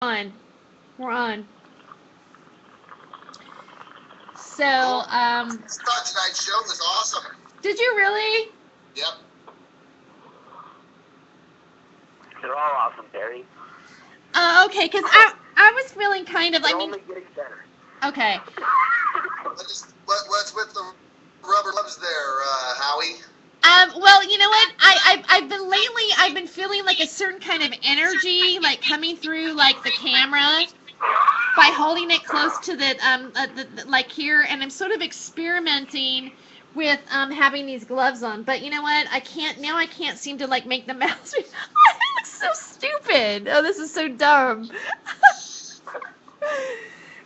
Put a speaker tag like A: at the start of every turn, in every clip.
A: on. We're on. So,
B: Cool. I thought tonight's show was awesome.
A: did you really?
B: Yep.
C: They're all awesome, Barry.
A: Okay, because I was feeling kind of,
C: They're only getting better.
A: okay.
B: What's with the rubber gloves there, Howie?
A: Well, you know what? I've been feeling like a certain kind of energy, like coming through, like the camera by holding it close to like here, and I'm sort of experimenting with having these gloves on. But you know what? I can't seem to like make the mouse. It looks so stupid. Oh, this is so dumb.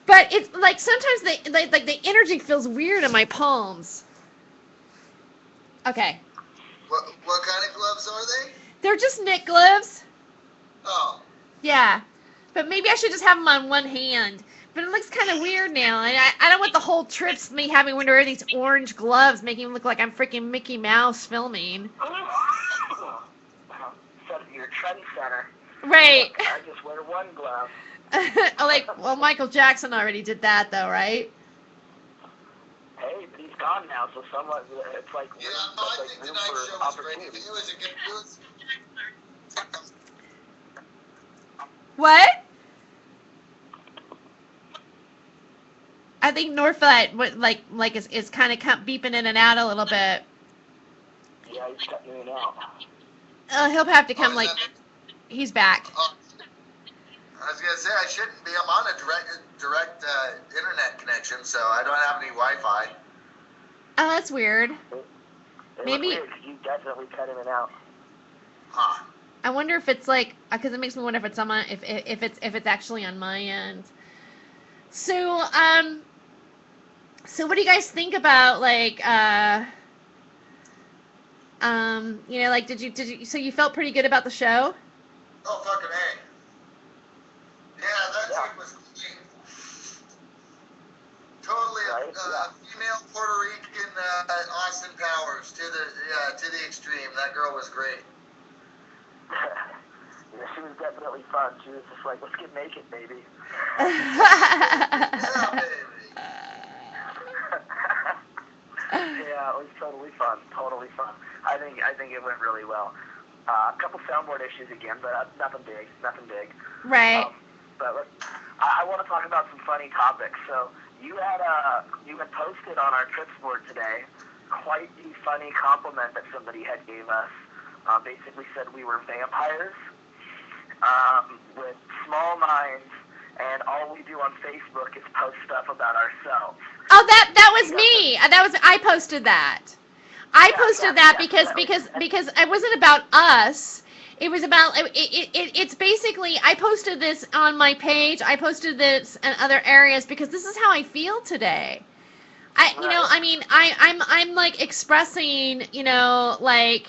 A: But it's like sometimes the energy feels weird in my palms. Okay.
B: What kind of gloves are they?
A: They're just knit gloves.
B: Oh.
A: Yeah. But maybe I should just have them on one hand. But it looks kind of weird now. And I don't want the whole trips me having to wear these orange gloves making me look like I'm freaking Mickey Mouse filming.
C: So you're a trendsetter.
A: Right.
C: I just wear one glove.
A: Well, Michael Jackson already did that, though, right?
C: Hey, but he's gone now, so somewhat, it's like,
B: Yeah,
C: it's
B: I
C: like
B: think
C: room
B: tonight's
C: for
B: show was great.
C: opportunity.
B: It was a good.
A: What? I think Norfolk is kind of beeping in and out a little bit.
C: Yeah, he's cutting in and out.
A: He'll have to come
B: Oh,
A: like he's back.
B: I was gonna say I shouldn't be. I'm on a direct internet connection, so I don't have any Wi-Fi.
A: Oh, that's weird.
C: It
A: Maybe-
C: was weird, 'cause you definitely cut in and out.
B: Huh.
A: I wonder if it's like because it makes me wonder if it's on my if it's actually on my end. So so what do you guys think about like you know, like did you so you felt pretty good about the show?
B: Oh, fucking A. Yeah, that
C: Yeah.
B: chick was clean. Totally female Puerto Rican Austin Powers to the extreme. That girl was great.
C: Yeah, she was definitely fun. She was just like, let's get naked, baby.
B: Yeah, baby.
C: Yeah, it was totally fun. Totally fun. I think it went really well. A couple soundboard issues again, but nothing big.
A: Right.
C: But I want to talk about some funny topics. So you had posted on our trips board today quite the funny compliment that somebody had gave us. Basically said we were vampires with small minds, and all we do on Facebook is post stuff about ourselves.
A: Oh, that was me. I posted that. I posted that because it wasn't about us. It was about it's basically I posted this on my page. I posted this in other areas because this is how I feel today. I'm like expressing, like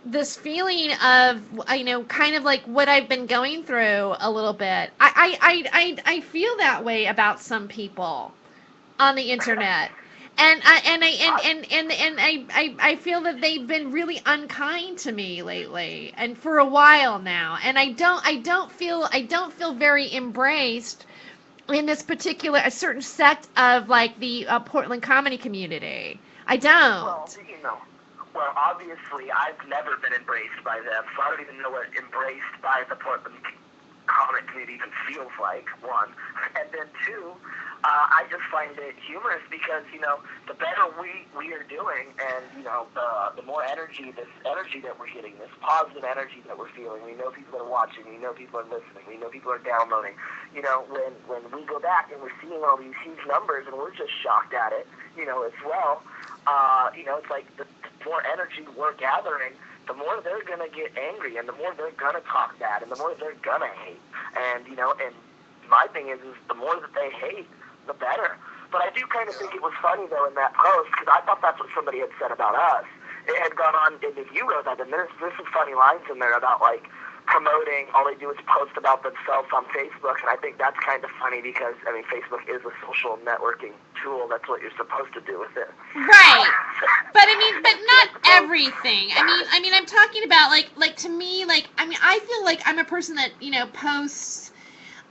A: this feeling of, kind of like what I've been going through a little bit. I feel that way about some people on the internet. And I feel that they've been really unkind to me lately and for a while now. And I don't feel very embraced in this particular a certain sect of like the Portland comedy community. I don't.
C: Well, obviously I've never been embraced by them, so I don't even know what embraced by the Portland comic community even feels like, one. And then two, I just find it humorous because, the better we are doing and, the more energy, this energy that we're getting, this positive energy that we're feeling, we know people are watching, we know people are listening, we know people are downloading. When we go back and we're seeing all these huge numbers and we're just shocked at it, as well, it's like the more energy we're gathering, the more they're going to get angry and the more they're going to talk bad and the more they're going to hate. And, and my thing is the more that they hate, the better. But I do kind of think it was funny, though, in that post, because I thought that's what somebody had said about us. It had gone on, and if you wrote that, and there's some funny lines in there about, like, promoting, all they do is post about themselves on Facebook, and I think that's kind of funny because, Facebook is a social networking tool. That's what you're supposed to do with it.
A: Right. But not everything. I'm talking about like to me, like I feel like I'm a person that, posts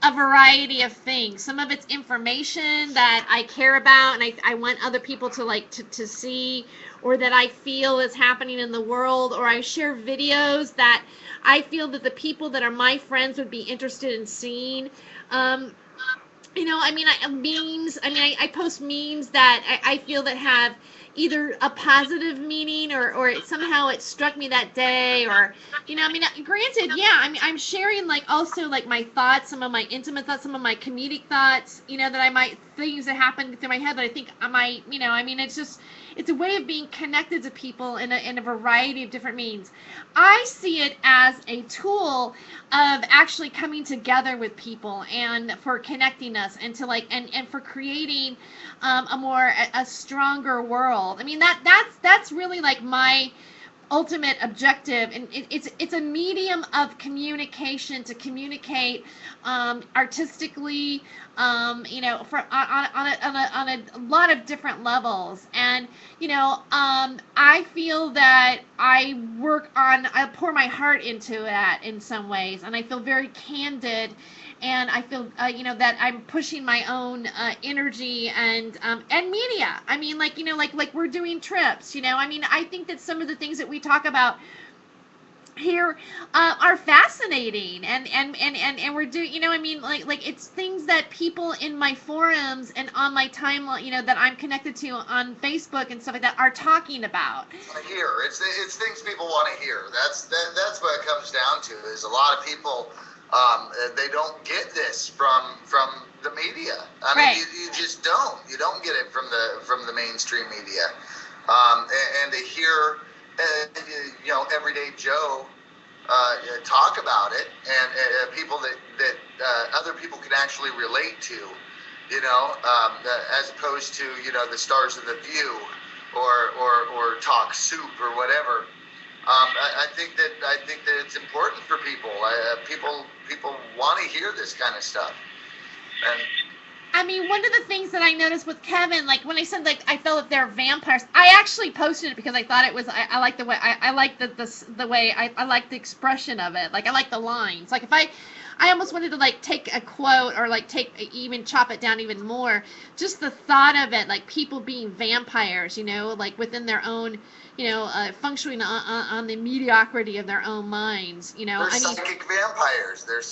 A: a variety of things. Some of it's information that I care about and I want other people to like to see, or that I feel is happening in the world, or I share videos that I feel that the people that are my friends would be interested in seeing. Um, memes. I post memes that I feel that have either a positive meaning, or somehow it struck me that day, or granted, yeah, I'm sharing like also like my thoughts, some of my intimate thoughts, some of my comedic thoughts, that I might, things that happen through my head that I think I might, it's just, it's a way of being connected to people in a variety of different means. I see it as a tool of actually coming together with people, and for connecting us, and to like, and for creating a stronger world. That's really like my ultimate objective, and it's a medium of communication, to communicate artistically, for on a lot of different levels. And I feel that I pour my heart into that in some ways, and I feel very candid, and I feel that I'm pushing my own energy and media. Like we're doing trips. I think that some of the things that we talk about here are fascinating, and we're doing, like it's things that people in my forums and on my timeline, that I'm connected to on Facebook and stuff like that, are talking about.
B: Here, it's things people want to hear. That's what it comes down to. Is a lot of people, they don't get this from the media.
A: Right.
B: You just don't. You don't get it from the mainstream media. And to hear, everyday Joe talk about it, and people that other people can actually relate to, as opposed to the stars of the View or Talk Soup or whatever. I think that it's important for people. People want to hear this kind of stuff. And
A: one of the things that I noticed with Kevin, like when I said like I felt that they're vampires, I actually posted it because I thought it was, I like the way, I like the way, I like the expression of it. Like I like the lines. Like if I almost wanted to like take a quote, or like even chop it down even more. Just the thought of it, like people being vampires, like within their own, functioning on the mediocrity of their own minds,
B: They're psychic vampires. They're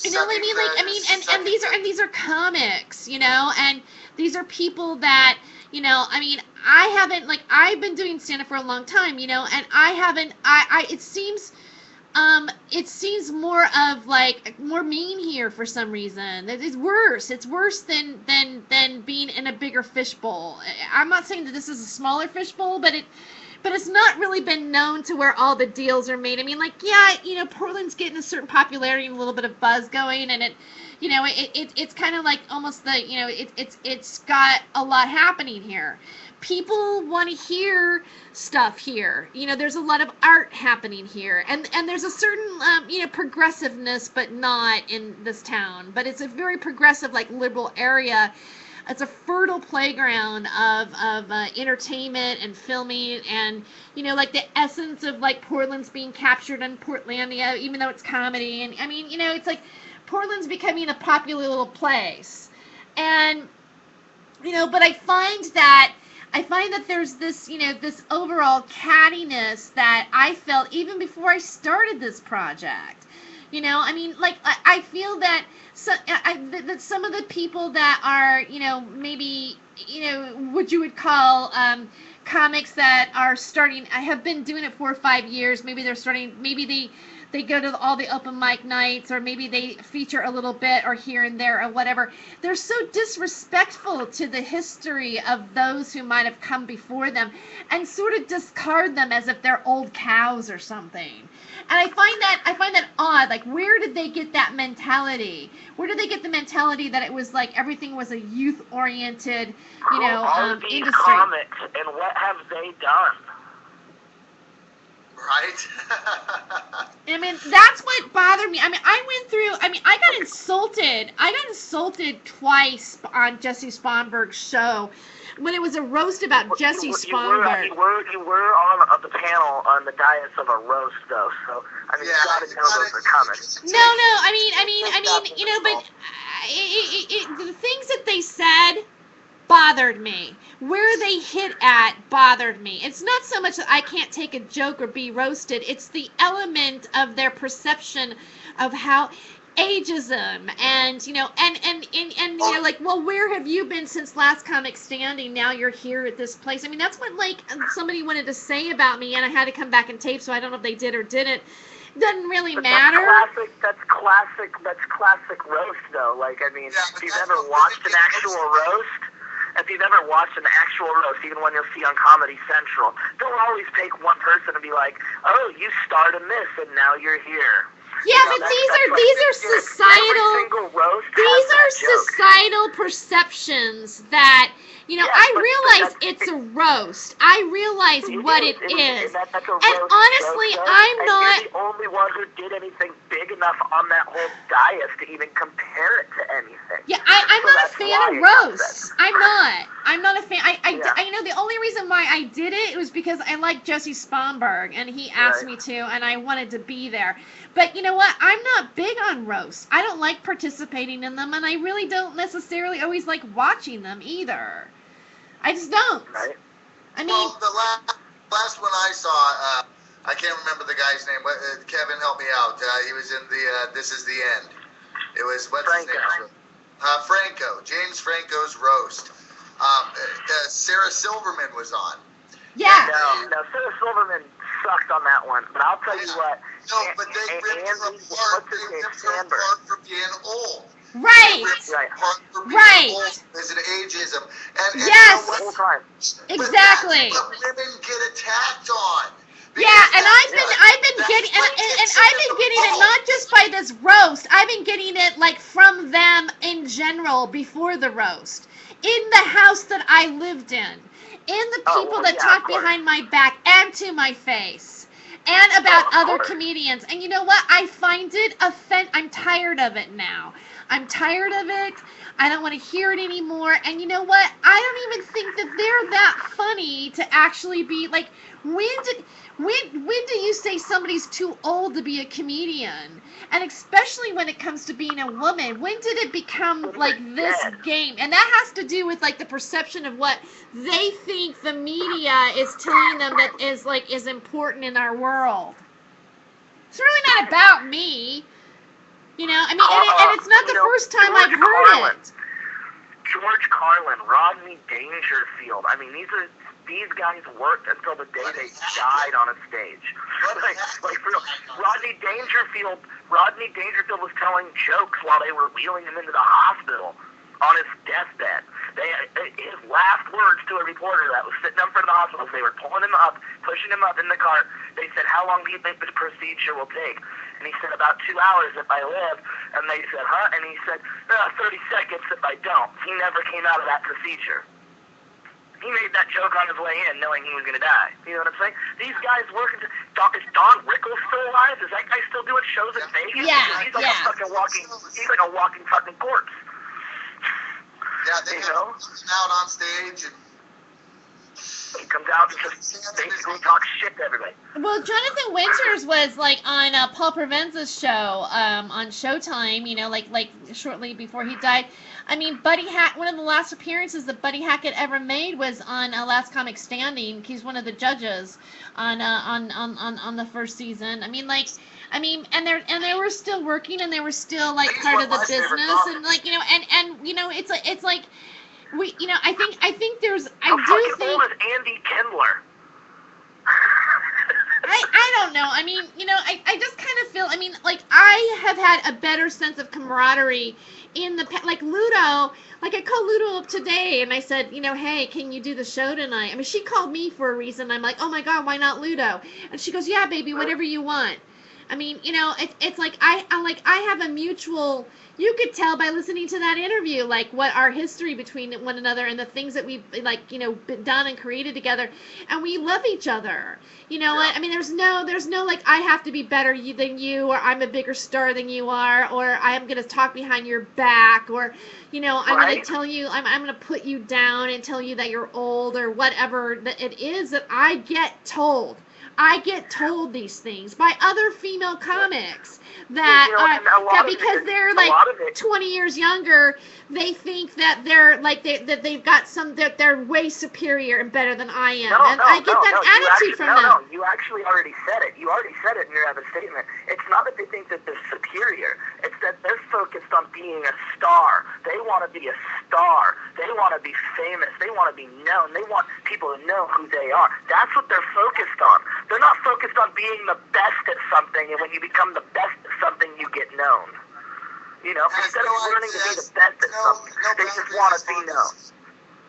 A: and these are comics, and these are people that, I haven't, like, I've been doing stand-up for a long time, and I haven't, it seems more of like more mean here for some reason. It's worse. It's worse than being in a bigger fishbowl. I'm not saying that this is a smaller fishbowl, but it's not really been known to where all the deals are made. Portland's getting a certain popularity and a little bit of buzz going, and it's kind of like almost it's got a lot happening here. People want to hear stuff here. There's a lot of art happening here, and there's a certain progressiveness, but not in this town. But it's a very progressive, like liberal area. It's a fertile playground of entertainment and filming, and like the essence of like Portland's being captured in Portlandia, even though it's comedy. And it's like Portland's becoming a popular little place, and but I find that there's this, this overall cattiness that I felt even before I started this project. I feel that that some of the people that are, maybe, what you would call comics that are starting, I have been doing it 4 or 5 years. Maybe they're starting, maybe they go to all the open mic nights, or maybe they feature a little bit or here and there or whatever. They're so disrespectful to the history of those who might have come before them, and sort of discard them as if they're old cows or something. And I find that odd. Like, where did they get that mentality? Where did they get the mentality that it was like everything was a youth-oriented,
C: Who are these
A: industry?
C: comics, and what have they done?
B: Right?
A: I mean, that's what bothered me. I mean, I got insulted. I got insulted twice on Jesse Sponberg's show when it was a roast about Jesse Sponberg.
C: You were on the panel on the dais of a roast, though. So I mean, you gotta know those are coming.
A: No. I mean, you know, but the things that they said bothered me. Where they hit at bothered me. It's not so much that I can't take a joke or be roasted. It's the element of their perception of how ageism and, you know, and you're like, well, where have you been since last comic standing? Now you're here at this place. I mean, that's what, like, somebody wanted to say about me, and I had to come back and tape, so I don't know if they did or didn't. Doesn't really matter.
C: That's classic roast, though. Like, I mean, if you've ever watched an actual roast, even one you'll see on Comedy Central, they'll always take one person and be like, "Oh, you starred in this, and now you're here."
A: Yeah, but these are societal perceptions that, you know, I realize it's a roast. I realize what it is. And honestly, I'm not...
C: You're the only one who did anything big enough on that whole dais to even compare it to anything.
A: Yeah, I'm not a fan of roasts. I'm not a fan. I know the only reason why I did it was because I like Jesse Sponberg, and he asked me to, and I wanted to be there. But you know what? I'm not big on roasts. I don't like participating in them, and I really don't necessarily always like watching them either. I just don't.
C: Right.
A: I mean,
B: well, the last one I saw, I can't remember the guy's name. Kevin, help me out. He was in the This Is the End. It was, what's his name? Franco. James Franco's roast. Sarah Silverman was on.
A: Yeah.
C: No, Sarah Silverman sucked on that one. But I'll tell you what.
B: No, but they ripped her apart. They ripped her apart for being old.
A: Right.
B: As an ageism. And
A: yes.
B: You know what?
A: Exactly.
B: But women get attacked on.
A: Yeah, and I've been getting it not just by this roast. I've been getting it like from them in general before the roast. In the house that I lived in the people that talk behind my back and to my face, and about other comedians. And you know what? I find it I'm tired of it now. I'm tired of it. I don't want to hear it anymore. And you know what? I don't even think that they're that funny to actually be like, when do you say somebody's too old to be a comedian? And especially when it comes to being a woman, when did it become like this game? And that has to do with like the perception of what they think the media is telling them that is important in our world. It's really not about me. You know, I mean, and it's not the first time I've heard it.
C: George Carlin, Rodney Dangerfield. I mean, these guys worked until the day they died on a stage. Like for real. Rodney Dangerfield was telling jokes while they were wheeling him into the hospital on his deathbed. His last words to a reporter that was sitting up in front of the hospital, they were pulling him up, pushing him up in the cart. They said, "How long do you think this procedure will take?" And he said, "About 2 hours if I live." And they said, "Huh?" And he said, 30 seconds if I don't. He never came out of that procedure. He made that joke on his way in knowing he was going to die. You know what I'm saying? These guys work. Is Don Rickles still alive? Is that guy still doing shows in Vegas?
A: Yeah,
C: he's like a fucking walking fucking corpse.
B: Yeah, they come out on stage and
C: he comes out and just basically talks shit to everybody.
A: Well, Jonathan Winters was like on Paul Provenza's show on Showtime, you know, like shortly before he died. I mean, one of the last appearances that Buddy Hackett ever made was on Last Comic Standing. He's one of the judges on the first season. I mean, and they were still working, and they were still like part of the business, and like, you know, and you know, it's like we, you know, I think there's,
C: How fucking old is Andy Kindler?
A: I don't know. I mean, you know, I just kind of feel, I mean, like, I have had a better sense of camaraderie like Ludo, like I called Ludo up today and I said, you know, hey, can you do the show tonight? I mean, she called me for a reason. I'm like, oh my God, why not Ludo? And she goes, yeah, baby, whatever you want. I mean, it's like I have a mutual. You could tell by listening to that interview, like what our history between one another and the things that we've done and created together, and we love each other. You know what? I mean, there's no like I have to be better than you, or I'm a bigger star than you are, or I'm gonna talk behind your back, or I'm gonna tell you I'm gonna put you down and tell you that you're old or whatever that it is that I get told. I get told these things by other female comics that because they're like 20 years younger, they think that they're like that they've got that they're way superior and better than I am, and I get that attitude from them.
C: No, you actually already said it. You already said it in your other statement. It's not that they think that they're superior. It's that they're focused on being a star. They want to be a star. They want to be famous. They want to be known. They want people to know who they are. That's what they're focused on. They're not focused on being the best at something, and when you become the best at something, you get known. Instead of learning to be the best at something, they just want to be known.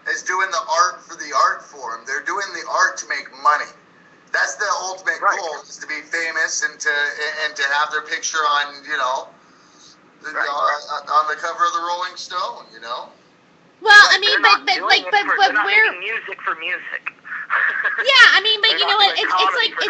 B: It's doing the art for the art form. They're doing the art to make money. That's the ultimate goal, is to be famous and to have their picture on, on the cover of the Rolling Stone,
A: Well, I mean, but
C: they're not
A: where
C: making music for music.
A: Yeah, I mean, but you know what? It's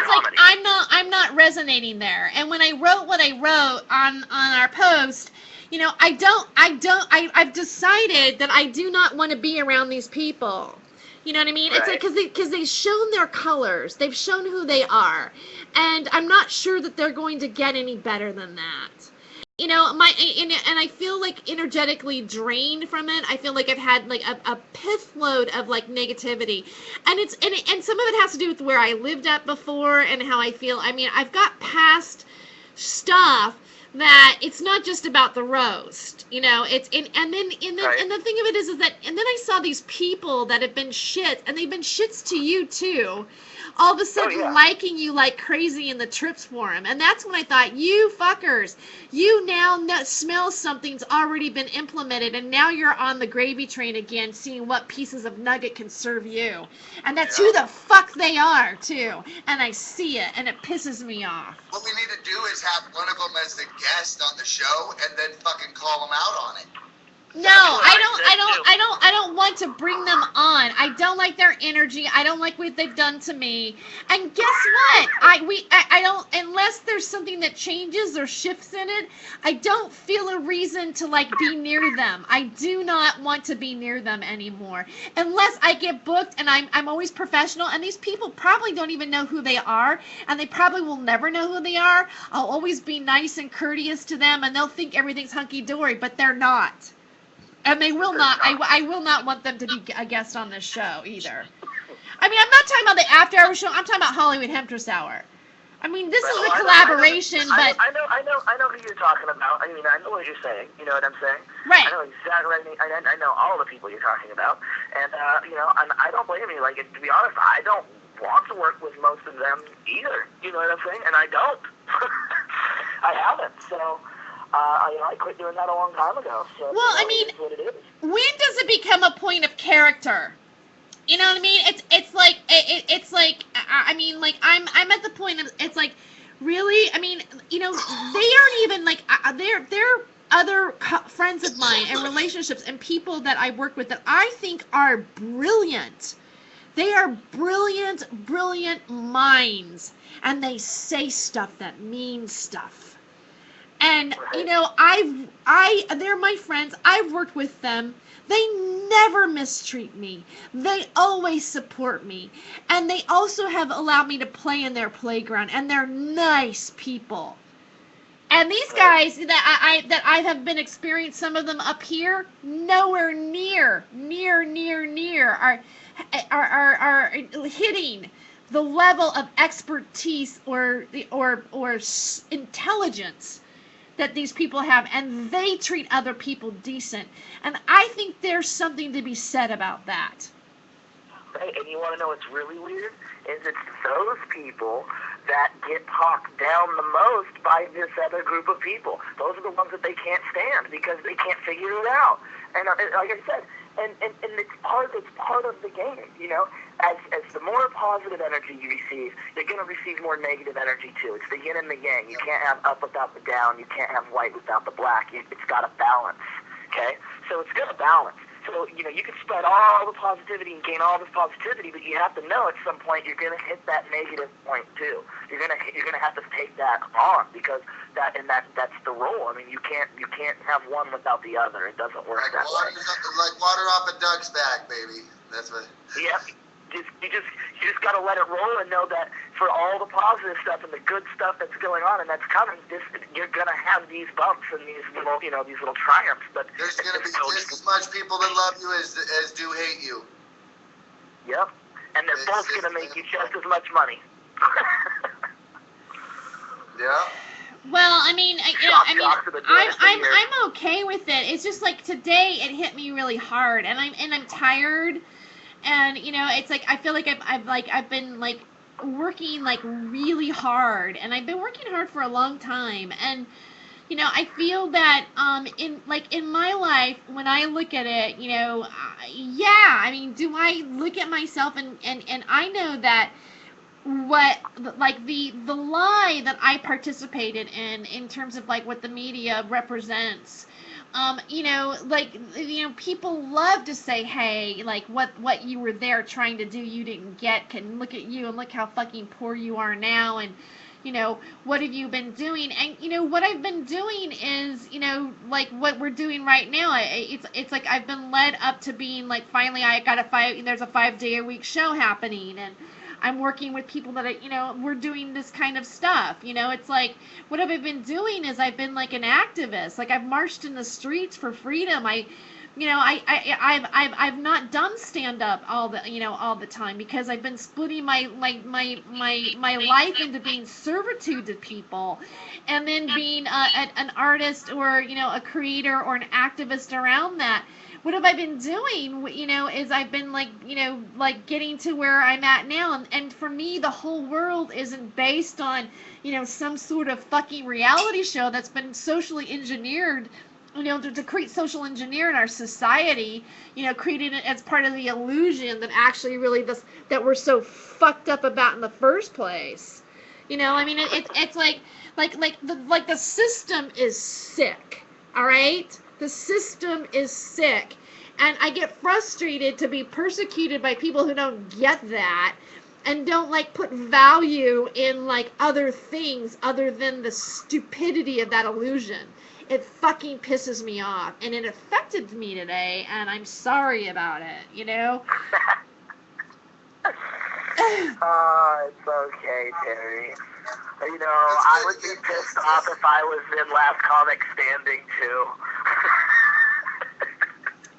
A: like I'm not resonating there. And when I wrote what I wrote on our post, I've decided that I do not want to be around these people. You know what I mean? It's like because they've shown their colors, they've shown who they are, and I'm not sure that they're going to get any better than that. And I feel like energetically drained from it. I feel like I've had like a pith load of like negativity, and and some of it has to do with where I lived at before and how I feel. I mean, I've got past stuff that it's not just about the roast, and the thing of it is that, and then I saw these people that have been shit, and they've been shits to you too, all of a sudden liking you like crazy in the Trips forum, and that's when I thought, you fuckers, you now smell something's already been implemented, and now you're on the gravy train again, seeing what pieces of nugget can serve you, and that's who the fuck they are too, and I see it, and it pisses me off.
B: What we need to do is have one of them as the guest on the show, and then fucking call them out on it.
A: No, I don't want to bring them on. I don't like their energy. I don't like what they've done to me. And guess what? I don't, unless there's something that changes or shifts in it, I don't feel a reason to like be near them. I do not want to be near them anymore. Unless I get booked, and I'm always professional, and these people probably don't even know who they are, and they probably will never know who they are. I'll always be nice and courteous to them, and they'll think everything's hunky-dory, but they're not. And they will not. I will not want them to be a guest on this show either. I mean, I'm not talking about the after-hour show. I'm talking about Hollywood Hemptress Hour. I mean, this is a collaboration, but
C: I know who you're talking about. I mean, I know what you're saying. You know what I'm saying?
A: Right.
C: I know exactly what I mean. I know all the people you're talking about, and and I don't blame you. Like, to be honest, I don't want to work with most of them either. You know what I'm saying? And I don't. I haven't. So. I quit doing that a long time ago. So,
A: well, I mean,
C: what it is.
A: When does it become a point of character? You know what I mean? It's like I mean, like I'm at the point of, it's like, really? I mean, they aren't even like they're other friends of mine and relationships and people that I work with that I think are brilliant. They are brilliant minds, and they say stuff that means stuff. And, they're my friends. I've worked with them. They never mistreat me. They always support me. And they also have allowed me to play in their playground. And they're nice people. And these guys that I have been experiencing, some of them up here, nowhere near are hitting the level of expertise or intelligence that these people have, and they treat other people decent. And I think there's something to be said about that.
C: Right, and you want to know what's really weird? Is it's those people that get talked down the most by this other group of people. Those are the ones that they can't stand because they can't figure it out. And like I said, And it's part of the game, you know. As the more positive energy you receive, you're going to receive more negative energy too. It's the yin and the yang. You can't have up without the down. You can't have white without the black. It's got to balance, okay? So it's going to balance. So, you know, you can spread all the positivity and gain all this positivity, but you have to know at some point you're going to hit that negative point too. You're going to have to take that on, because that's the role. I mean, you can't have one without the other. It doesn't work
B: like
C: that way.
B: Like water off a duck's back, baby. That's what.
C: Yep. You just got to let it roll and know that for all the positive stuff and the good stuff that's going on and that's coming, you're gonna have these bumps and these little triumphs. But
B: there's gonna be just as much people that love you as do hate you.
C: Yep, and they're both gonna make you just as much money.
B: Yeah.
A: Well, I mean, I'm okay with it. It's just like today it hit me really hard, and I'm tired. And, you know, it's like, I feel like I've been like working like really hard, and I've been working hard for a long time. And, you know, I feel that, in my life, when I look at it, you know, yeah, I mean, do I look at myself and I know that what, like the lie that I participated in terms of like what the media represents, you know, like, you know, people love to say, hey, like, what you were there trying to do, you didn't get, can look at you and look how fucking poor you are now, and, you know, what have you been doing? And, you know, what I've been doing is, you know, like, what we're doing right now, it's like I've been led up to being, like, finally I got there's a 5-day-a-week show happening, and I'm working with people that, you know, we're doing this kind of stuff. You know, it's like, what have I been doing is I've been like an activist. Like, I've marched in the streets for freedom. I've not done stand up all the time, because I've been splitting my life into being servitude to people, and then being an artist, or, you know, a creator or an activist around that. What have I been doing, you know, is I've been like, you know, like getting to where I'm at now. And for me, the whole world isn't based on, you know, some sort of fucking reality show that's been socially engineered, you know, to create social engineer in our society, you know, creating it as part of the illusion that actually really that we're so fucked up about in the first place. You know, I mean, it's like the system is sick, all right? The system is sick, and I get frustrated to be persecuted by people who don't get that, and don't like put value in like other things other than the stupidity of that illusion. It fucking pisses me off, and it affected me today, and I'm sorry about it, you know?
C: It's okay, Terry. You know, I would be pissed off if I was in Last Comic Standing too.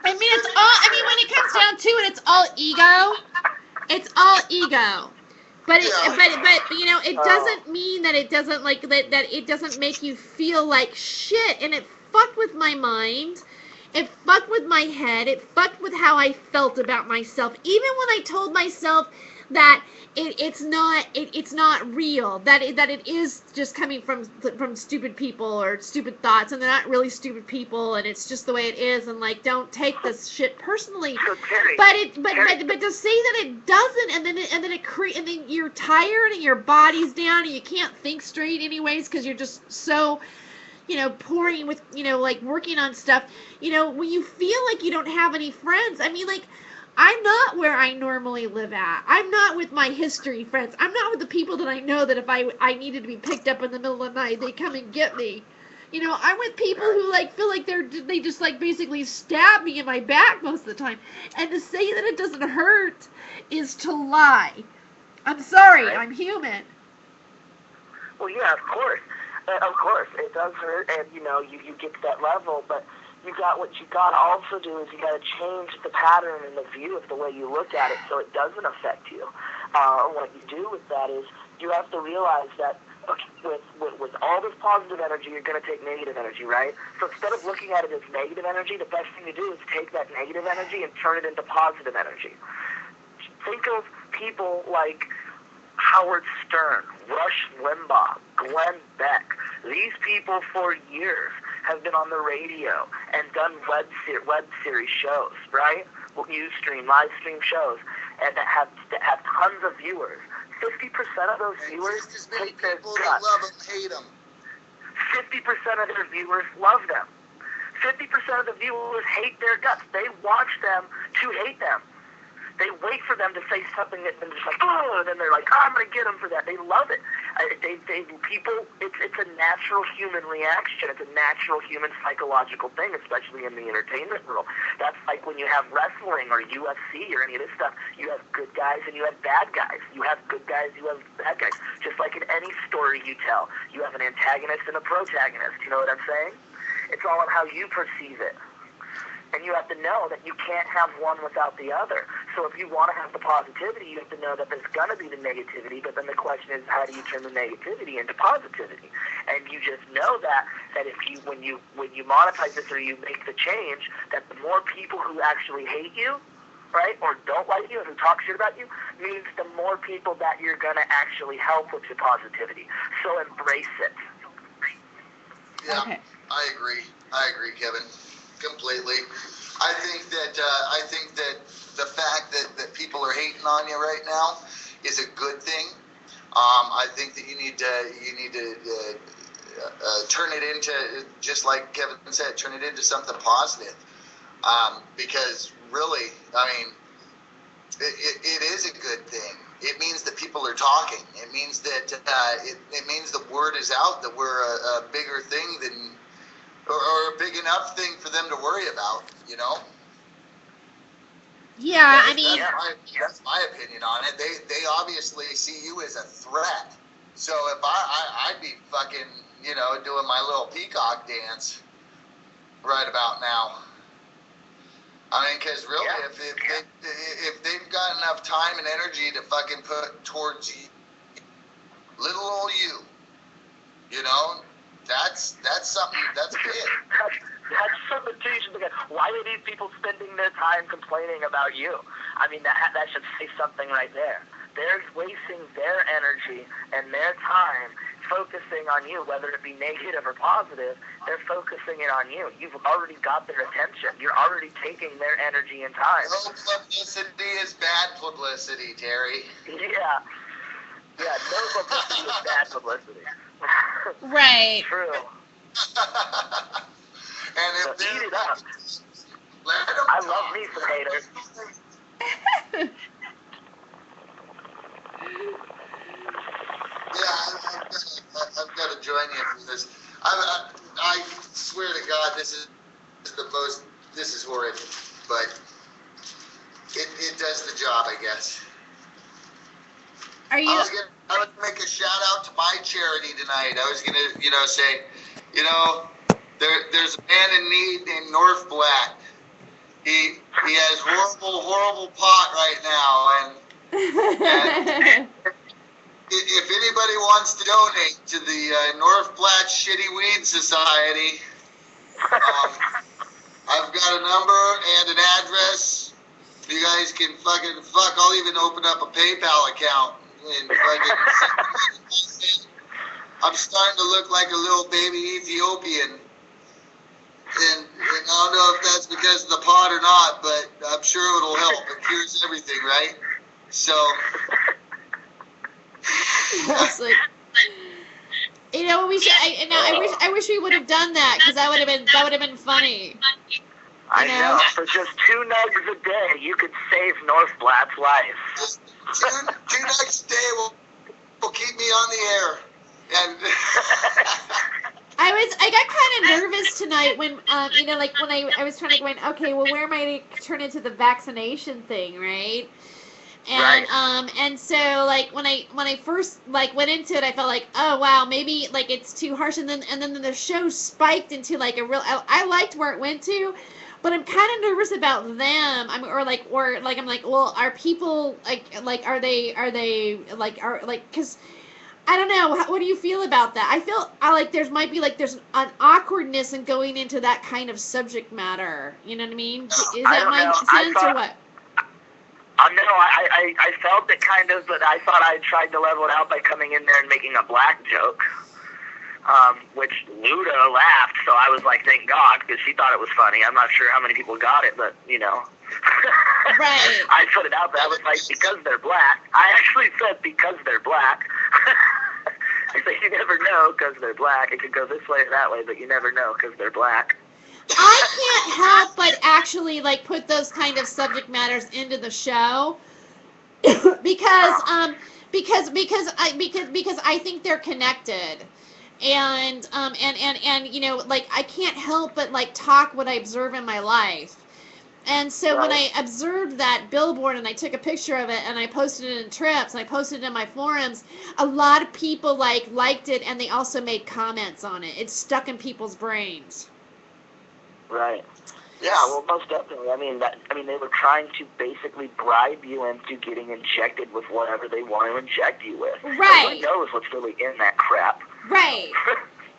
A: I mean, when it comes down to it, it's all ego. It's all ego. But you know, it doesn't mean that it doesn't like that it doesn't make you feel like shit. And it fucked with my mind. It fucked with my head. It fucked with how I felt about myself. Even when I told myself that it's not real, that it is just coming from stupid people or stupid thoughts, and they're not really stupid people, and it's just the way it is, and like, don't take this shit personally.
C: So, Terry,
A: but to say that it doesn't, and then you're tired and your body's down and you can't think straight anyways because you're just so, you know, pouring with, you know, like working on stuff, you know, when you feel like you don't have any friends. I mean, like, I'm not where I normally live at. I'm not with my history friends. I'm not with the people that I know that if I needed to be picked up in the middle of the night, they come and get me. You know, I'm with people who like feel like they just like basically stab me in my back most of the time. And to say that it doesn't hurt is to lie. I'm sorry,
C: right.
A: I'm human.
C: Well, yeah, of course. Of course, it does hurt, and, you know, you get to that level, but what you got to also do is you got to change the pattern and the view of the way you look at it so it doesn't affect you. What you do with that is you have to realize that with all this positive energy, you're going to take negative energy, right? So instead of looking at it as negative energy, the best thing to do is take that negative energy and turn it into positive energy. Think of people like Howard Stern, Rush Limbaugh, Glenn Beck. These people for years have been on the radio and done web series shows, right? Live stream shows, and that have tons of viewers. 50% of those viewers
B: just as many
C: hate their
B: people
C: guts.
B: that love them hate them.
C: 50% of their viewers love them. 50% of the viewers hate their guts. They watch them to hate them. They wait for them to say something that they're just like, oh, and then they're like, oh, I'm going to get them for that. They love it. It's a natural human reaction. It's a natural human psychological thing, especially in the entertainment world. That's like when you have wrestling or UFC or any of this stuff. You have good guys and you have bad guys. You have good guys, you have bad guys. Just like in any story you tell, you have an antagonist and a protagonist. You know what I'm saying? It's all on how you perceive it. And you have to know that you can't have one without the other. So if you want to have the positivity, you have to know that there's going to be the negativity, but then the question is, how do you turn the negativity into positivity? And you just know that if you, when you monetize this or you make the change, that the more people who actually hate you, right, or don't like you and who talk shit about you, means the more people that you're going to actually help with your positivity. So embrace it.
B: Yeah,
A: Okay.
B: I agree, Kevin. Completely. I think that the fact that people are hating on you right now is a good thing. I think that you need to turn it into, just like Kevin said, turn it into something positive. Because really, I mean, it is a good thing. It means that people are talking. It means that it means the word is out that we're a bigger thing than. Or a big enough thing for them to worry about, you know?
A: Yeah, I mean,
B: that's my opinion on it. They obviously see you as a threat. So if I'd be fucking, you know, doing my little peacock dance right about now. I mean, because really, if they've got enough time and energy to fucking put towards you, little old you know, that's something, that's big.
C: That's something too. You should look at. Why are these people spending their time complaining about you? I mean, that should say something right there. They're wasting their energy and their time focusing on you, whether it be negative or positive. They're focusing it on you. You've already got their attention. You're already taking their energy and time.
B: No publicity is bad publicity, Terry.
C: Yeah, no publicity is bad publicity.
A: right.
C: True.
B: And if
C: So eat it up.
B: Let them
C: I
B: talk.
C: love me some haters.
B: Yeah, I've got to join you for this. I swear to God, this is horrid, but it does the job, I guess.
A: Are you?
B: I would make a shout out to my charity tonight. I was gonna, say, there's a man in need named North Black. He has horrible pot right now, and if anybody wants to donate to the North Platte Shitty Weed Society, I've got a number and an address. You guys can I'll even open up a PayPal account and I'm starting to look like a little baby Ethiopian. And I don't know if that's because of the pot or not, but I'm sure it'll help. It cures everything, right? So...
A: It's like, we should. I wish we would have done that because that would have been funny.
C: I know. For just 2 nugs a day, you could save North Blatt's life.
B: Just two nugs a day will keep me on the air. And
A: I got kind of nervous tonight when when I was trying to go, okay, well, where am I to turn into the vaccination thing, right? And
C: right.
A: And so when I first went into it, I felt like, oh wow, maybe it's too harsh, and then the show spiked into a real. I liked where it went to, but I'm kind of nervous about them. I'm like, well, are people are they because I don't know. What do you feel about that? I feel there's an awkwardness in going into that kind of subject matter. You know what I mean? Is that my sense or what?
C: No, I felt it kind of, but I thought I tried to level it out by coming in there and making a black joke. which Luda laughed, so I was like, thank God, because she thought it was funny. I'm not sure how many people got it, but, you know.
A: Right.
C: I put it out there. I was like, because they're black. I actually said because they're black. I said, you never know because they're black. It could go this way or that way, but you never know because they're black.
A: I can't help but actually like put those kind of subject matters into the show because I think they're connected. And you know, like I can't help but like talk what I observe in my life. And so when I observed that billboard and I took a picture of it and I posted it in Trips and I posted it in my forums, a lot of people liked it and they also made comments on it. It's stuck in people's brains.
C: Right. Yeah, well, most definitely. I mean, they were trying to basically bribe you into getting injected with whatever they want to inject you with.
A: Right.
C: Who knows what's really in that crap?
A: Right.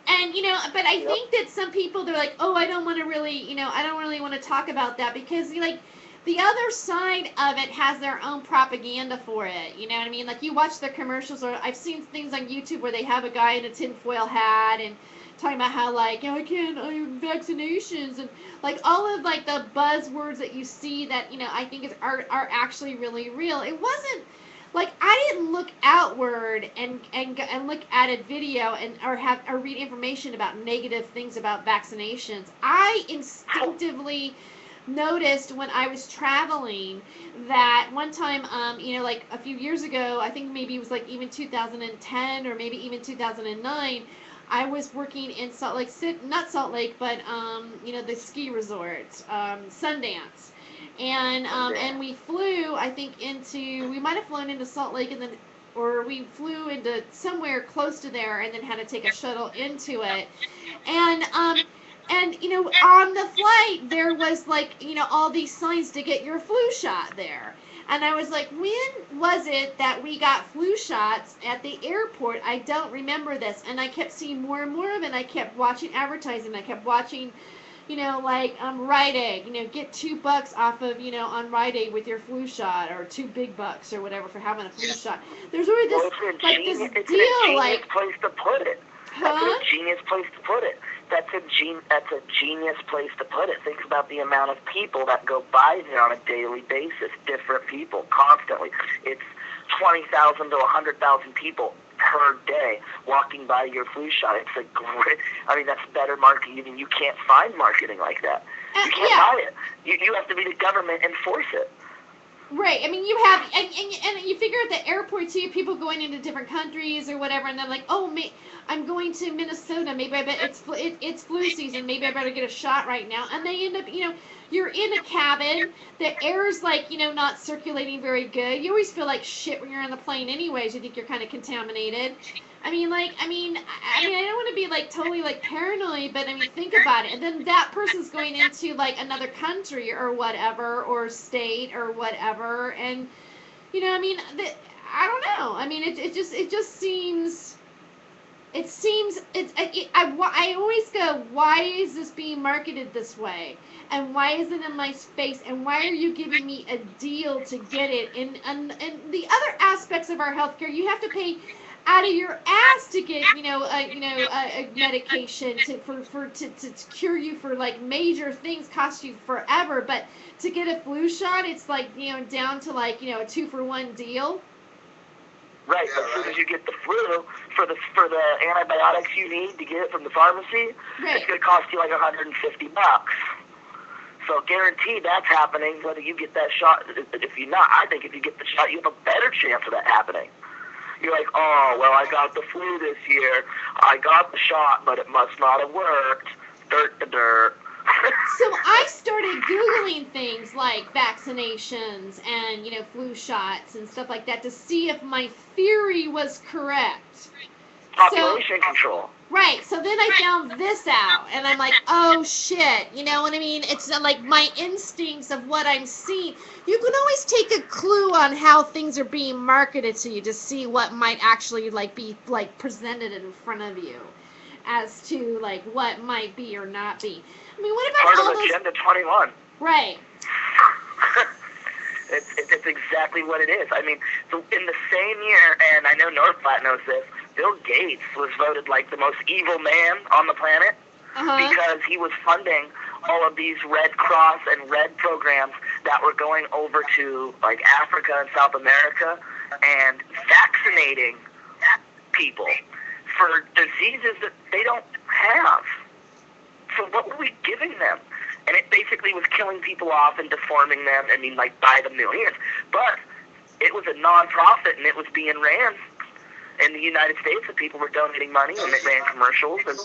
A: And, you know, but I think that some people, they're like, oh, I don't want to really want to talk about that because, like, the other side of it has their own propaganda for it. You know what I mean? Like, you watch their commercials, or I've seen things on YouTube where they have a guy in a tinfoil hat and talking about how, like, I have vaccinations, and, like, all of, like, the buzzwords that you see that, you know, I think are actually really real. It wasn't, like, I didn't look outward and look at a video or read information about negative things about vaccinations. I instinctively noticed when I was traveling that one time, you know, like a few years ago, I think maybe it was like even 2010 or maybe even 2009, I was working in Salt Lake City, not Salt Lake, but, you know, the ski resort, Sundance. And we flew, I think, we might have flown into Salt Lake or we flew into somewhere close to there and then had to take a shuttle into it. And, you know, on the flight, there was, like, you know, all these signs to get your flu shot there. And I was like, when was it that we got flu shots at the airport? I don't remember this. And I kept seeing more and more of it. And I kept watching advertising. I kept watching, you know, like, Rite Aid, you know, get $2 off of, you know, on Rite Aid with your flu shot, or $2 or whatever for having a flu shot. There's always this, like, this deal, like,
C: place to put it. That's a genius place to put it. That's a genius place to put it. Think about the amount of people that go by there on a daily basis. Different people, constantly. It's 20,000 to 100,000 people per day walking by your flu shot. It's a great, I mean, that's better marketing. You can't find marketing like that. You can't buy it. You have to be the government and force it.
A: Right. I mean, you have, and you figure at the airport too, people going into different countries or whatever, and they're like, oh, I'm going to Minnesota. Maybe I bet it's flu season. Maybe I better get a shot right now. And they end up, you know, you're in a cabin. The air's, like, you know, not circulating very good. You always feel like shit when you're on the plane anyways. You think you're kind of contaminated. I mean, I don't want to be, like, totally, like, paranoid, but, I mean, think about it. And then that person's going into, like, another country or whatever, or state or whatever, and, you know, I mean, I don't know. I mean, it just seems, I always go, why is this being marketed this way? And why is it in my space? And why are you giving me a deal to get it? And the other aspects of our healthcare, you have to pay out of your ass to get, a medication to cure you for, like, major things, cost you forever. But to get a flu shot, it's like, you know, down to, like, you know, a 2-for-1 deal.
C: Right, but as soon as you get the flu, for the antibiotics you need to get it from the pharmacy, It's going to cost you like $150. So guaranteed that's happening whether you get that shot. If you're not, I think if you get the shot, you have a better chance of that happening. You're like, oh, well, I got the flu this year. I got the shot, but it must not have worked. Dirt to dirt.
A: So I started Googling things like vaccinations and, you know, flu shots and stuff like that to see if my theory was correct.
C: Population control.
A: Right, so then I found this out, and I'm like, oh, shit, you know what I mean? It's like my instincts of what I'm seeing. You can always take a clue on how things are being marketed to you to see what might actually, like, be, like, presented in front of you as to, like, what might be or not be. I mean, what about
C: part of Agenda 21.
A: Right.
C: It's exactly what it is. I mean, so in the same year, and I know North Platte knows this, Bill Gates was voted like the most evil man on the planet because he was funding all of these Red Cross and Red programs that were going over to like Africa and South America and vaccinating people for diseases that they don't have. So what were we giving them? And it basically was killing people off and deforming them, I mean, like, by the millions. But it was a non-profit, and it was being ran in the United States, and people were donating money, and it ran commercials. And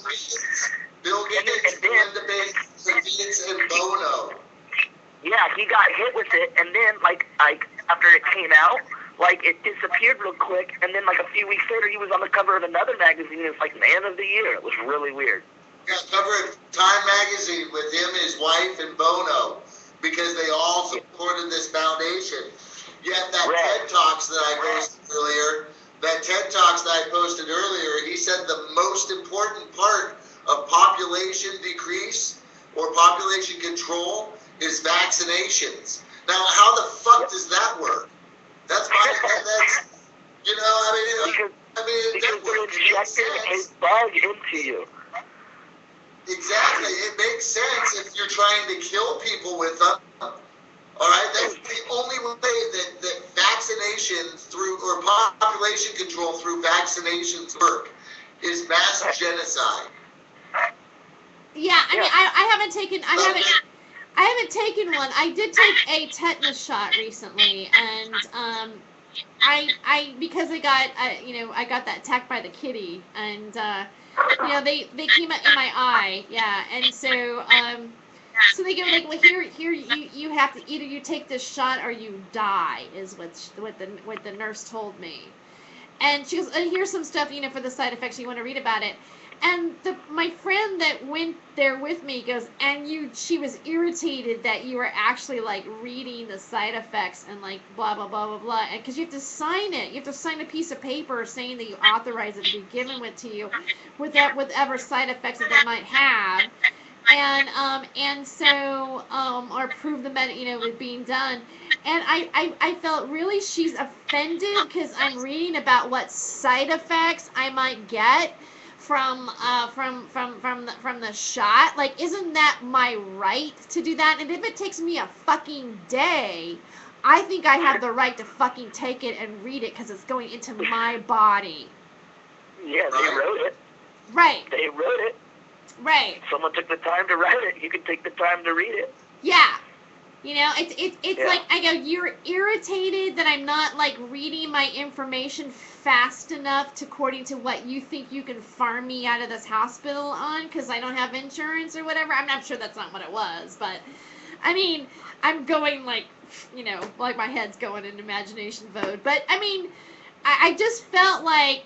B: Bill Gates, Melinda Gates, and Bono.
C: Yeah, he got hit with it, and then, like after it came out, like, it disappeared real quick, and then, like, a few weeks later, he was on the cover of another magazine, and it was, like, Man of the Year. It was really weird.
B: Yeah, cover of Time magazine with him, his wife, and Bono, because they all supported this foundation. Yet that TED Talks that I posted earlier, he said the most important part of population decrease or population control is vaccinations. Now, how the fuck does that work? That's you know,
C: because they're injecting a bug into you.
B: Exactly. It makes sense if you're trying to kill people with them. All right? That's the only way that vaccinations through, or population control through vaccinations work, is mass genocide.
A: Yeah, I mean, I haven't taken one. I did take a tetanus shot recently, and I because I got I got that attacked by the kitty, and they came in my eye, and so so they go like, well, here you have to either you take this shot or you die, is what the nurse told me. And she goes, and here's some stuff for the side effects, you want to read about it. And my friend that went there with me goes, and she was irritated that you were actually like reading the side effects and like blah blah blah blah blah, and because you have to sign it, you have to sign a piece of paper saying that you authorize it to be given to you, with whatever side effects that they might have, and so or prove the with being done. And I felt really she's offended because I'm reading about what side effects I might get from the shot. Like, isn't that my right to do that? And if it takes me a fucking day, I think I have the right to fucking take it and read it because it's going into my body.
C: Yeah, they wrote it.
A: Right.
C: They wrote it.
A: Right.
C: Someone took the time to write it. You can take the time to read it.
A: Yeah. It's like, I go, you're irritated that I'm not, like, reading my information fast enough according to what you think you can farm me out of this hospital on because I don't have insurance or whatever. I'm not sure that's not what it was, but, I mean, I'm going, like, like my head's going in imagination mode. But, I mean, I just felt like,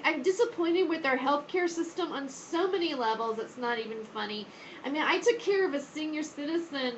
A: I'm disappointed with our healthcare system on so many levels. It's not even funny. I mean, I took care of a senior citizen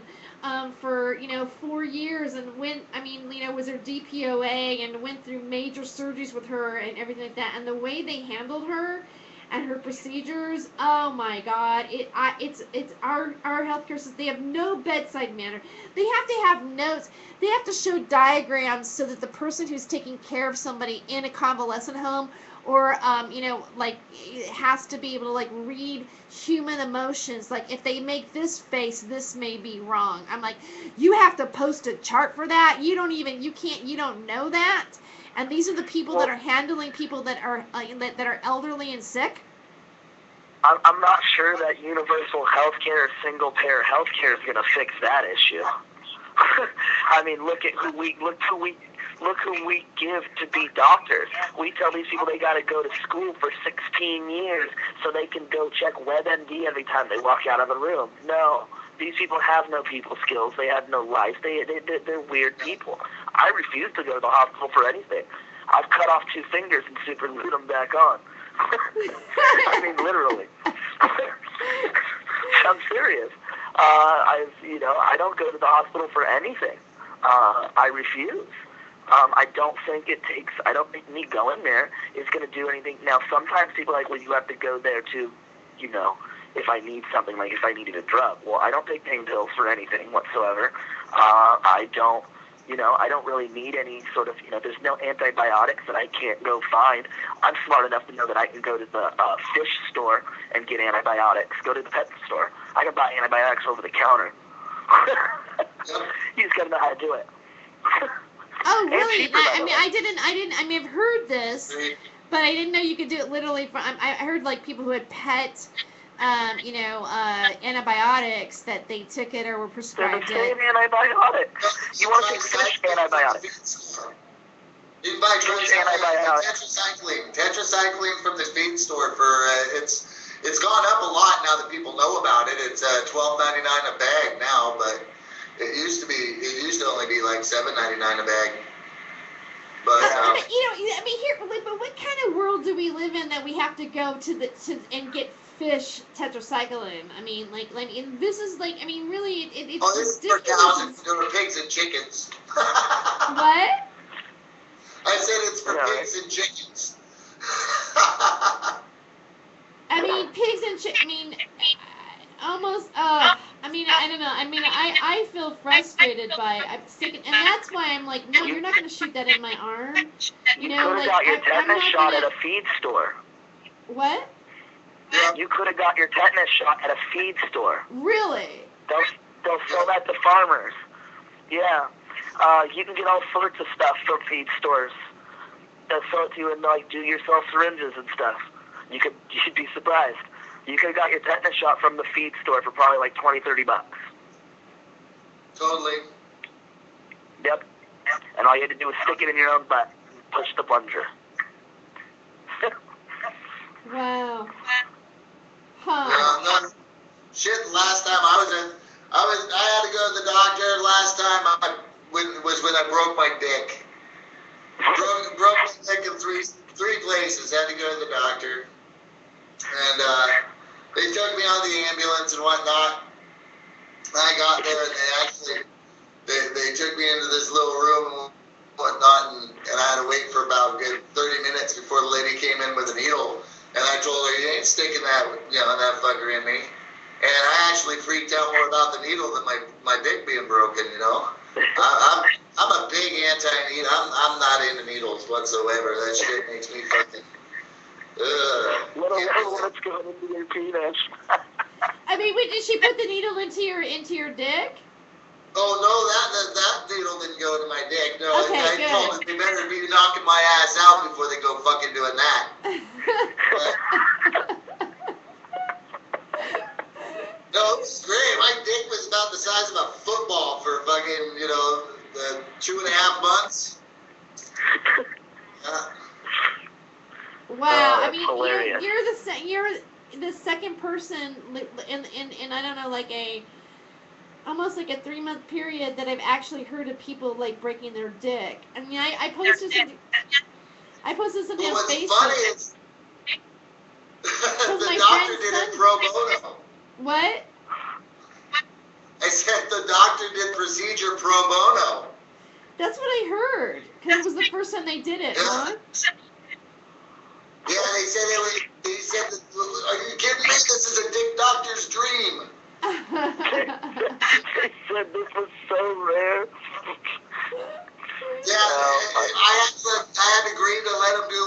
A: for 4 years and was her DPOA and went through major surgeries with her and everything like that. And the way they handled her and her procedures, oh my God, it's our healthcare system. They have no bedside manner. They have to have notes. They have to show diagrams so that the person who's taking care of somebody in a convalescent home or has to be able to like read human emotions. Like, if they make this face, this may be wrong. I'm like, you have to post a chart for that. You don't know that. And these are the people that are handling people that are elderly and sick.
C: I'm not sure that universal healthcare or single-payer healthcare is going to fix that issue. I mean, look who we give to be doctors. We tell these people they got to go to school for 16 years so they can go check WebMD every time they walk out of the room. No. These people have no people skills. They have no life. They're weird people. I refuse to go to the hospital for anything. I've cut off 2 fingers and super glued them back on. I mean, literally. I'm serious. I don't go to the hospital for anything. I refuse. I don't think me going there is going to do anything. Now, sometimes people are like, well, you have to go there to, if I need something, like if I needed a drug. Well, I don't take pain pills for anything whatsoever. I don't You know, I don't really need any sort of, there's no antibiotics that I can't go find. I'm smart enough to know that I can go to the fish store and get antibiotics. Go to the pet store. I can buy antibiotics over the counter. You just got to know how to do it.
A: Oh, really? I mean, I've heard this, but I didn't know you could do it literally from, I heard, like, people who had pet, antibiotics, that they took it or were prescribed
C: They're the
A: it.
C: same antibiotics. You want to take fish antibiotics.
B: You can buy
C: antibiotics.
B: Tetracycline from the feed store for, it's gone up a lot now that people know about it. It's $12.99 a bag now, but it used to only be like $7.99 a bag. But
A: but what kind of world do we live in that we have to go to and get fish tetracycline? I mean, this is like, I mean, really, it's
B: this is for cows and for pigs and chickens.
A: What?
B: I said it's for pigs and chickens.
A: I mean, pigs and I mean, almost. I mean, I don't know. I mean, I feel frustrated by. I'm sick, and that's why I'm like, no, you're not going to shoot that in my arm. You know,
C: could have
A: like
C: got your
A: I'm
C: tetanus
A: not
C: shot
A: gonna...
C: at a feed store.
A: What?
C: You could have got your tetanus shot at a feed store.
A: Really?
C: They'll sell that to farmers. Yeah. You can get all sorts of stuff from feed stores. They'll sell it to you and like do yourself syringes and stuff. You'd be surprised. You could have got your tetanus shot from the feed store for probably like $20-$30.
B: Totally.
C: Yep. And all you had to do was stick it in your own butt and push the plunger.
A: Wow. Huh.
B: Shit. Last time I had to go to the doctor. Last time was when I broke my dick. Broke my dick in three places. Had to go to the doctor, and they took me on the ambulance and whatnot. I got there, and they took me into this little room and whatnot, and I had to wait for about a good 30 minutes before the lady came in with a needle. And I told her, you ain't sticking that fucker in me. And I actually freaked out more about the needle than my dick being broken, you know. I'm a big anti-needle. I'm not into needles whatsoever. That shit makes me fucking.
C: What's going into your penis?
A: I mean, wait, did she put the needle into your dick?
B: Oh no, that needle didn't go into my dick. No,
A: Okay,
B: I told them they better be knocking my ass out before they go fucking doing that. No, it was great. My dick was about the size of a football for fucking, 2.5 months.
A: Wow, I mean,
C: hilarious.
A: you're the second person in I don't know, like almost like a 3-month period that I've actually heard of people like breaking their dick. I mean, I posted something.
B: Well,
A: on Facebook.
B: what's funny is the doctor did it pro bono.
A: What?
B: I said the doctor did procedure pro bono.
A: That's what I heard. Because it was the first time they did it, huh?
B: Yeah, they said he said, are you kidding me? This is a dick doctor's dream.
C: They said this was so rare.
B: Yeah, I had agreed to let him do,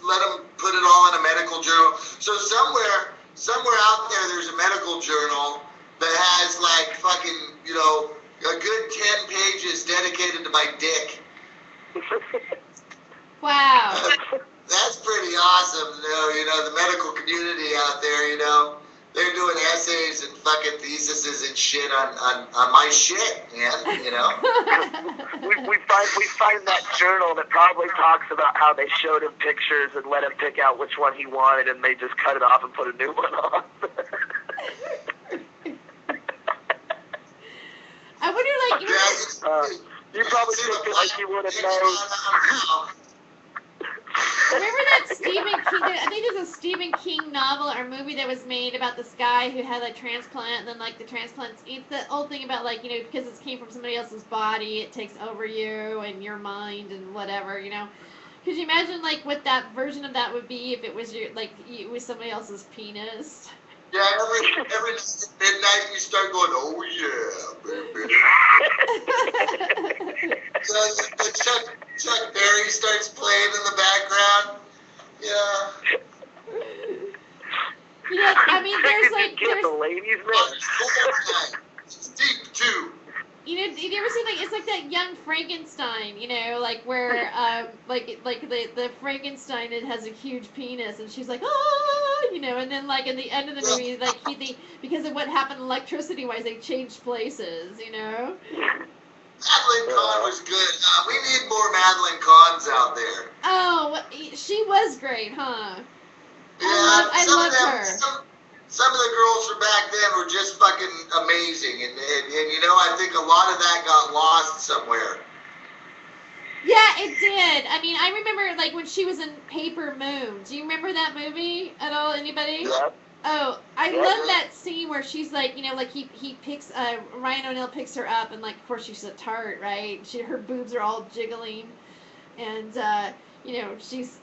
B: let him put it all in a medical journal. So somewhere out there's a medical journal that has like fucking, a good 10 pages dedicated to my dick.
A: Wow.
B: That's pretty awesome, the medical community out there, they're doing essays and fucking theses and shit on my shit, man,
C: we find that journal that probably talks about how they showed him pictures and let him pick out which one he wanted, and they just cut it off and put a new one on.
A: I wonder, like,
C: you probably took it like you would have known.
A: Remember that Stephen King? I think there's a Stephen King novel or movie that was made about this guy who had a transplant, and then like the transplants. It's the old thing about like because it came from somebody else's body, it takes over you and your mind and whatever. Could you imagine like what that version of that would be if it was it was somebody else's penis?
B: Yeah, every night at midnight you start going, oh yeah, baby. So the Chuck Berry starts playing in the background. Yeah.
A: I mean, there's like,
C: the ladies, man.
B: It's deep too.
A: you ever see like it's like that Young Frankenstein, like where like the Frankenstein it has a huge penis and she's like and then like in the end of the movie like because of what happened electricity wise they changed places.
B: Madeline Kahn was good. We need more Madeline Kahns out there.
A: Oh, she was great, huh?
B: Yeah,
A: I loved her.
B: Some of the girls from back then were just fucking amazing, and I think a lot of that got lost somewhere.
A: Yeah, it did. I mean, I remember like when she was in Paper Moon. Do you remember that movie at all? Anybody?
C: Yep.
A: Oh, I love that scene where she's like, like he picks Ryan O'Neal picks her up and like of course she's a tart, right? Her boobs are all jiggling, and she's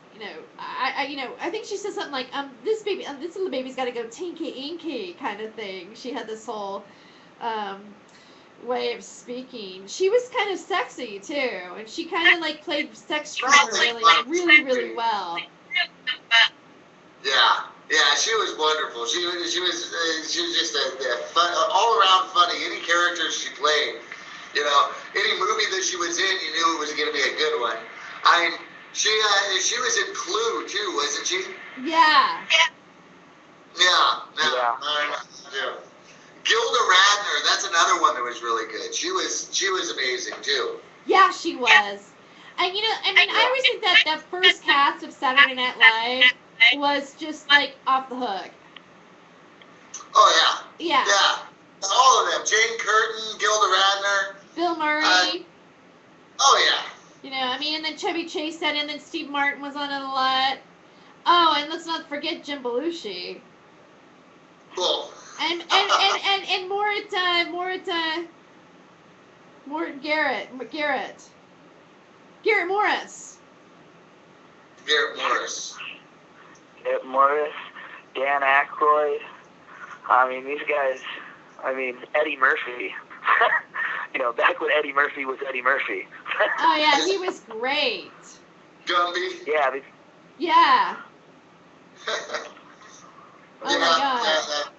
A: I think she said something like this little baby's got to go tinky inky kind of thing. She had this whole way of speaking. She was kind of sexy too, and she kind of like played sex charmer really well.
B: Yeah, she was wonderful. She was just a fun, all around funny. Any character she played, any movie that she was in, you knew it was going to be a good one. I mean, she was in Clue too, wasn't she?
A: Yeah.
B: Yeah. Gilda Radner, that's another one that was really good. She was amazing too.
A: Yeah, she was. And I always think that first cast of Saturday Night Live was just like off the hook.
B: Oh yeah.
A: Yeah.
B: Yeah. All of them. Jane Curtin, Gilda Radner.
A: Bill Murray.
B: Oh yeah.
A: And then Chevy Chase said, and then Steve Martin was on it a lot. Oh, and let's not forget Jim Belushi.
B: Cool.
A: And Garrett Morris.
C: Garrett Morris, Dan Aykroyd. I mean, these guys. I mean, Eddie Murphy. Back when Eddie Murphy was Eddie Murphy.
A: Oh yeah, he was great.
B: Gumby.
C: Yeah.
A: Yeah. Oh my God.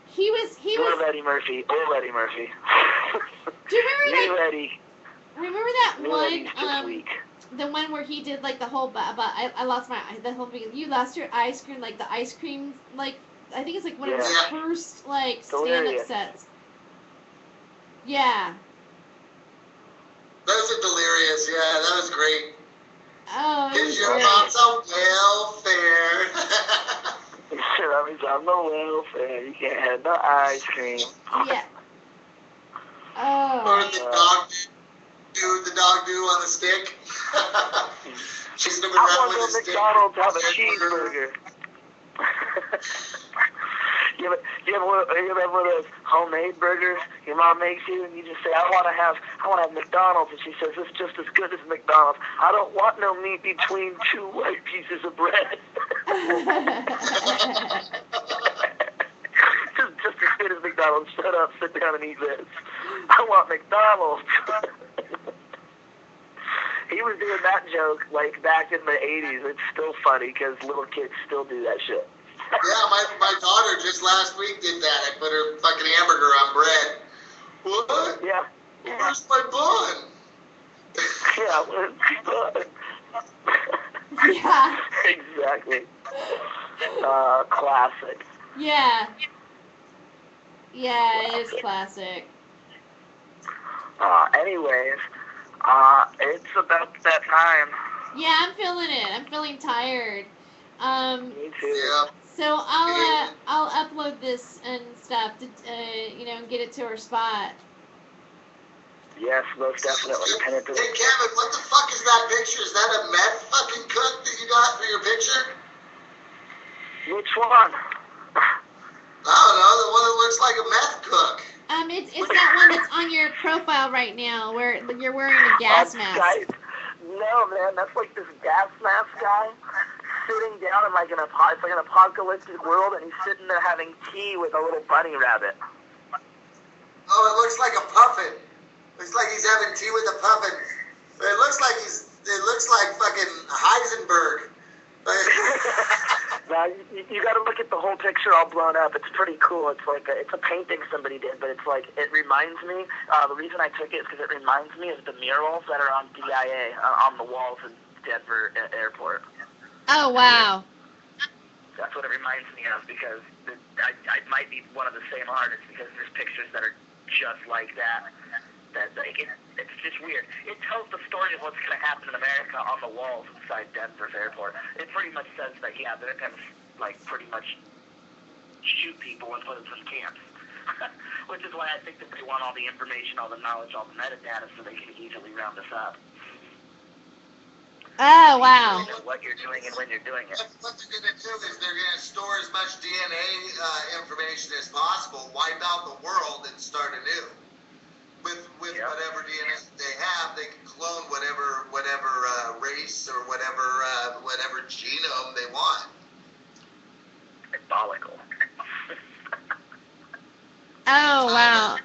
A: He was.
C: Love Eddie Murphy. Old Eddie Murphy.
A: Do you remember
C: New Eddie.
A: Remember that
C: Eddie's just
A: one?
C: weak.
A: The one where he did like the whole I lost the whole thing. You lost your ice cream, like the ice cream, like I think it's like one of his first like stand-up sets. Yeah.
B: Those are Delirious. Yeah, that was great.
A: Oh, it was
B: your
A: great.
B: mom's on welfare.
C: Mommy's on the welfare. You can't have no ice cream.
A: Yeah. Oh.
B: Or the dog do on the stick. She's never
C: I
B: around
C: want to
B: with
C: go
B: a
C: to McDonald's to have a cheeseburger. You ever have one of those homemade burgers your mom makes you, and you just say, I want to have McDonald's, and she says, it's just as good as McDonald's. I don't want no meat between two white pieces of bread. just as good as McDonald's. Shut up, sit down and eat this. I want McDonald's. He was doing that joke like back in the 80s. It's still funny because little kids still do that shit.
B: Yeah, my daughter just last week did that. I put her fucking hamburger on bread. What?
C: Yeah.
B: Where's my bun?
C: Yeah, where's my bun?
A: Yeah.
C: Exactly. Classic.
A: Yeah. Yeah, it is classic.
C: Anyways, it's about that time.
A: Yeah, I'm feeling it. I'm feeling tired.
C: Me too.
B: Yeah.
A: So I'll upload this and stuff to and get it to our spot.
C: Yes, most definitely.
B: Hey Kevin, what the fuck is that picture? Is that a meth fucking cook that you got for your picture?
C: Which one?
B: I don't know, the one that looks like a meth cook.
A: It's that one that's on your profile right now, where you're wearing a gas mask.
C: No, man, that's like this gas mask guy. sitting down in like it's like an apocalyptic world, and he's sitting there having tea with a little bunny rabbit.
B: Oh, it looks like a puffin. Looks like he's having tea with a puffin. It looks like fucking Heisenberg.
C: Now, you got to look at the whole picture all blown up. It's pretty cool. It's like it's a painting somebody did, but it's like it reminds me. The reason I took it is because it reminds me of the murals that are on DIA on the walls in Denver Airport.
A: Oh, wow.
C: That's what it reminds me of, because I might be one of the same artists, because there's pictures that are just like that. That like it's just weird. It tells the story of what's going to happen in America on the walls inside Denver's airport. It pretty much says that they're going to like pretty much shoot people and put us in camps. Which is why I think that they want all the information, all the knowledge, all the metadata, so they can easily round us up.
A: Oh, wow.
C: You know what you're doing and when you're doing it.
B: What they're going to do is they're going to store as much DNA information as possible, wipe out the world, and start anew. With
C: Yep.
B: whatever DNA they have, they can clone whatever race or whatever genome they want.
C: Diabolical.
A: Oh, wow.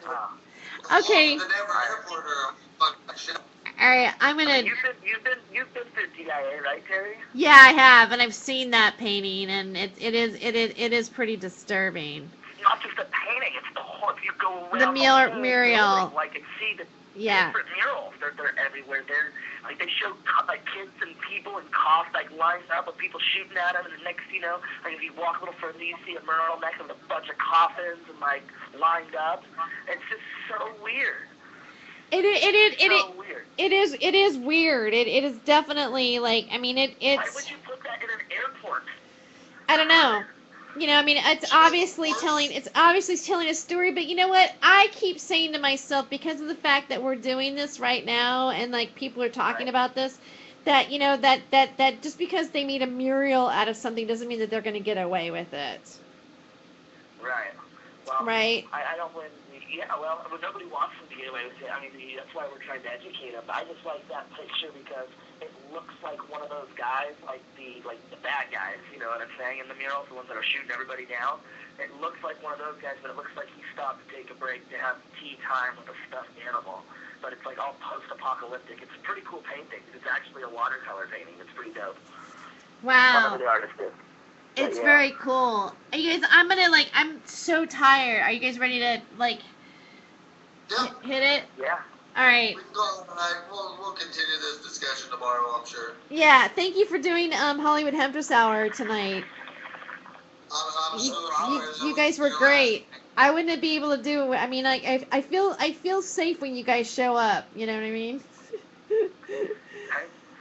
A: Okay.
B: The Denver airport are a fucking shit.
A: All right, I'm gonna.
C: You've been through DIA, right, Terry?
A: Yeah, I have, and I've seen that painting, and it is pretty disturbing.
C: It's not just a painting; it's the whole. If you go around
A: The
C: whole
A: mural.
C: building, like, and see the
A: Yeah.
C: different murals. They're everywhere. They're like they show like kids and people and cops like lined up with people shooting at them, and the next, like if you walk a little further, you see a mural next to a bunch of coffins and like lined up. It's just so weird.
A: It
C: Weird.
A: is weird. It is definitely like, I mean,
C: Why
A: it's
C: would you put that in an airport?
A: I don't know. I mean, it's obviously telling a story, but you know what? I keep saying to myself, because of the fact that we're doing this right now and like people are talking about this, that that just because they made a mural out of something doesn't mean that they're going to get away with it.
C: Right. Well,
A: Right.
C: I don't blame. Yeah, well, nobody wants them to get away with it. I mean, that's why we're trying to educate them. I just like that picture because it looks like one of those guys, like the bad guys, you know what I'm saying, in the murals, the ones that are shooting everybody down. It looks like one of those guys, but it looks like he stopped to take a break to have tea time with a stuffed animal. But it's like all post-apocalyptic. It's a pretty cool painting. It's actually a watercolor painting. It's pretty dope.
A: Wow.
C: One of the artists did.
A: It's
C: Yeah.
A: very cool. You guys, I'm so tired. Are you guys ready to hit it?
C: Yeah.
A: All right.
B: We can go on tonight. We'll continue this discussion tomorrow, I'm sure.
A: Yeah. Thank you for doing Hollywood Hemptress Hour tonight.
B: I'm sure
A: You guys were great. I wouldn't be able to do it. I mean, I feel safe when you guys show up. You know what I mean?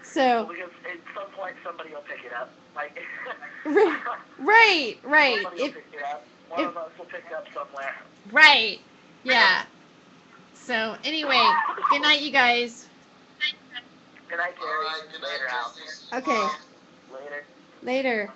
A: So.
C: Because at some point somebody will pick it up. Like.
A: Right.
C: Somebody will pick it up. One of us will pick it up somewhere.
A: Right. Yeah. So anyway, good night, you guys.
C: Good night, Terry.
B: All right, good night,
C: Later, Al.
B: Justice.
A: Okay.
C: Later.
A: Later.